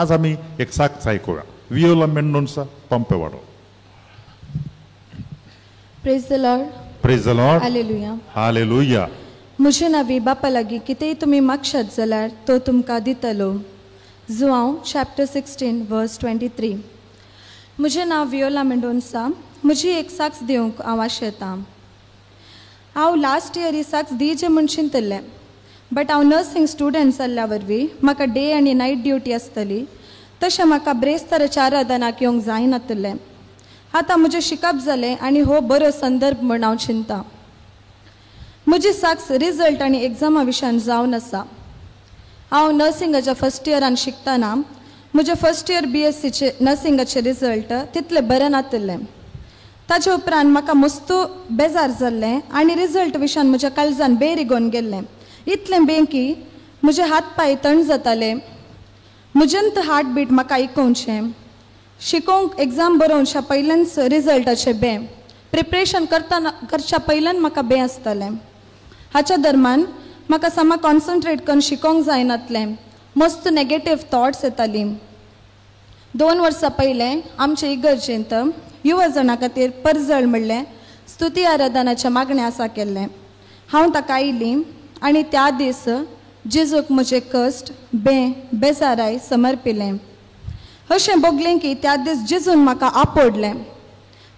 आज आम्ही एक साक्ष ऐकूया. Viola Mendonca, Pampewado. Praise the Lord. Praise the Lord. Hallelujah. Hallelujah. मुझे नवी बापा लागी कितेंय तुमी मागशात जाल्यार तो तुमकां दितलो. जुआंव चॅप्टर 16 वर्स 23. म्हजें नांव वियोला मेंडोन्सा. म्हजी एक साक्ष दिवंक हांव आशेतां. हांव लास्ट इयर ही साक्ष दिवचें म्हूण चिंतलें, बट हांव नर्सिंग स्टुडंट जाल्ल्या वरवीं म्हाका डे आनी नायट ड्युटी आसतली, तशें म्हाका ब्रेस्ताराच्या आराधनाक येवंक जायनातलें. आतां म्हजें शिकप जालें आनी हो बरो संदर्भ म्हूण हांव चिंतां. म्हजी साक्ष रिजल्ट आनी एग्जामा विशयान जावन आसा. हांव नर्सिंगाच्या फर्स्ट इयरान शिकतना म्हजे फर्स्ट इयर BSc नर्सिंगाचे रिजल्ट तितले बरें नातले. ताचे उपरांत म्हाका मस्त बेजार जाल्लें आनी रिजल्ट विशयान म्हज्या काळजान बेरिगोवन गेल्लें. इतलें बें की म्हजे हात पांय थंड जाताले. म्हजेंत हार्ट बीट म्हाका आयकोवचें. शिकोवंक एग्जाम बरोवच्या पयल्यानच रिजल्टाचें बें. प्रिपरेशन करच्या पयल्यान म्हाका बें आसतालें. हाच्या दरम्यान म्हाका सामा कॉन्सन्ट्रेट करून शिकोवंक जायनातलें. मस्त नेगेटीव थॉट्स येतालीं. 2 वर्सां पयलें आमच्या इगर्जेंत युवा जाणां खातीर परजळ म्हणलें स्तुती आराधनाचें मागणें आसा केल्लें. हांव ताका आयलीं आनी त्या दीस जेजूक म्हजें कश्ट बेजाराय समर्पिलें. अशें भोगलें की त्या दीस जेजून म्हाका आपडलें.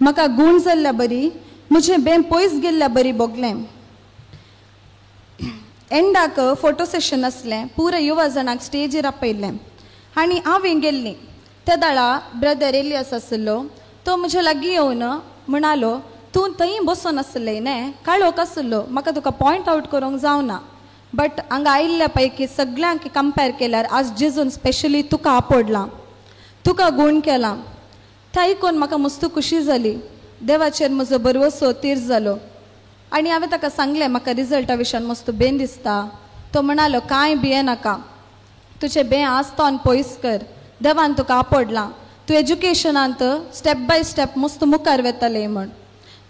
म्हाका गूण जाल्ल्या बरी, म्हजें बें पयस गेल्ल्या बरी भोगलें. एंडाक फोटो सेशन आसलें. पुरो युवा जाणांक स्टेजीर आपयलें आनी हांवें गेल्लीं. त्या दाळा ब्रदर एलियास आसलो. तो म्हजे लागीं येवन म्हणालो, तूं थंय बसून आसलें न्हय, काळोख आसलो, म्हाका तुका पॉयंट आवट करूंक जावना, बट हांगा आयिल्ल्या पैकी सगळ्यांक कंपेर केल्यार आज जेजून स्पेशली तुका आपडलां, तुका गूण केलां. तें आयकून म्हाका मस्त खुशी जाली. देवाचेर म्हजो भरवसो तीर जालो. आनी हांवें ताका सांगलें म्हाका रिजल्टा विशयान मस्त बें दिसता. तो म्हणालो, कांय भियें नाका, तुजें बें आसता आनी पयस कर, देवान तुका आपडलां, तूं एज्युकेशनांत स्टेप बाय स्टेप मस्त मुखार वेतालें म्हण.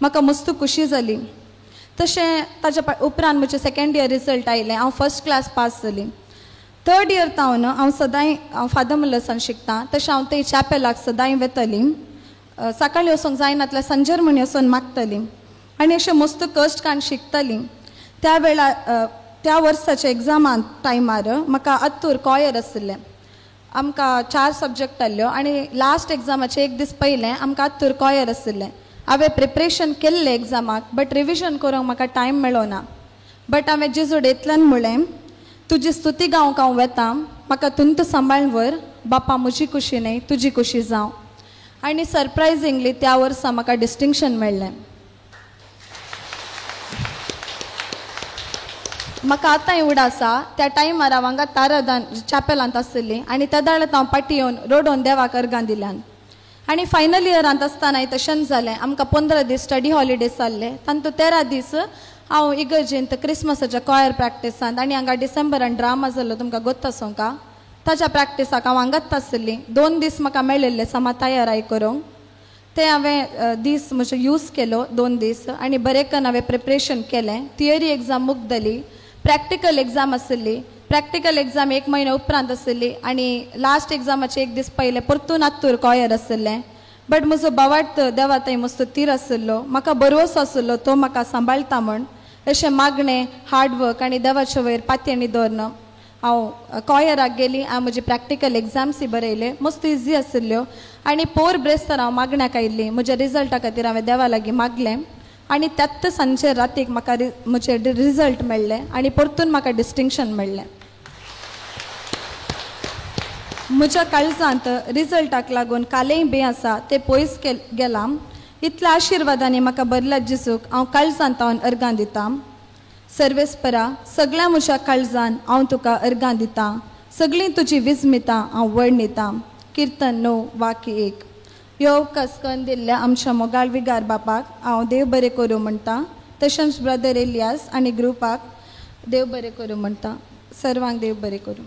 म्हाका मस्त खुशी जाली. तशें ताच्या उपरांत म्हजें सेकंड इयर रिजल्ट आयलें. हांव फर्स्ट क्लास पास जाली. थर्ड इयर तावन हांव सदांय फादर मुल्लसान शिकतां. तशें हांव थंय चॅपेलाक सदांय वेतालीं. सकाळीं वचोंक जायनातलें, संजेर म्हूण वचोन मागतालीं आनी अशें मस्त कश्ट काडून शिकतालीं. त्या वेळार त्या वर्साच्या एग्जामा टायमार म्हाका आत्तूर कॉयर आसलें. आमकां 4 सब्जेक्ट आहल्यो आनी लास्ट एग्जामाचे एक दीस पयलें आमकां आत्तूर कॉयर आसलें. हांवें प्रिपरेशन केल्लें एग्जामाक, बट रिविजन करूंक म्हाका टायम मेळ्ळो ना. बट हांवें जेजूड इतल्यान म्हणलें, तुजी स्तुती गावंक हांव वेतां, म्हाका तुंत सांबाळून व्हर, बापा म्हजी खुशी न्हय तुजी खुशी जावं. आनी सरप्रायझिंगली त्या वर्सा म्हाका डिस्टिंक्शन मेळ्ळें. म्हाका आतांय उड आसा. त्या टायमार हांव हांगा तारादान चॅपेलांत आसली आनी त्या दाळांत हांव पाटी येवन रोडोवन देवाक अर्गां दिल्यान. आनी फायनल इयरांत आसतना तशेंच जालें. आमकां 15 दीस स्टडी हॉलिडेज जाल्ले. तातूंत 13 दीस हांव इगर्जेंत क्रिसमसाच्या कॉयर प्रॅक्टिसांत आनी हांगा डिसेंबरान ड्रामा जाल्लो तुमकां गोत्ता सोंका, ताच्या प्रॅक्टिसाक हांव हांगाच आसली. 2 दीस म्हाका मेळिल्ले सामा तयाराय करूंक. ते हांवें दीस म्हजे यूज केलो 2 दीस आनी बरें करून हांवें प्रिपरेशन केलें. थियरी एग्जाम मुक्दली. प्रॅक्टिकल एग्जाम आसली. प्रॅक्टिकल एग्जाम 1 म्हयनो उपरांत आसली आनी लास्ट एग्जामाचे 1 दीस पयलें परतून आत्तूर कॉयर आसलें. बट म्हजो भावार्थ देवा थंय मस्त तीर आसलो. म्हाका भरवसो आसलो तो म्हाका सांबाळटा म्हण. अशें मागणें, हार्डवर्क आनी देवाचे वयर पातयेणी दवरन हांव कॉयराक गेली. हांव म्हजी प्रॅक्टिकल एग्जाम्सूय बरयले. मस्त इजी आसल्यो आनी पोर ब्रेस्तार हांव मागण्याक आयिल्ली. म्हज्या रिजल्टा खातीर हांवें देवा लागीं मागलें आनी त्याच सांजे रातीक म्हाका म्हजे रिजल्ट मेळ्ळें आनी परतून म्हाका डिस्टिंक्शन मेळ्ळें. म्हज्या काळजांत रिजल्टाक लागून कालेय बें आसा तें पयस गेलां. इतल्या आशिर्वादांनी म्हाका भरल्या जेजूक हांव काळजांत हांव अर्गां दितां. सर्वेस्परा, सगळ्या म्हज्या काळजान हांव तुका अर्गां दितां. सगळीं तुजी विजमितां हांव वर्णितां. कीर्तन 9 वाक्य 1. ह्यो अवकाश करून दिल्ल्या आमच्या मोगाळ विगार बापाक हांव देव बरें करूं म्हणटा. तशेंच ब्रदर एलियास आनी ग्रुपाक देव बरें करूं म्हणटा. सर्वांक देव बरें करूं.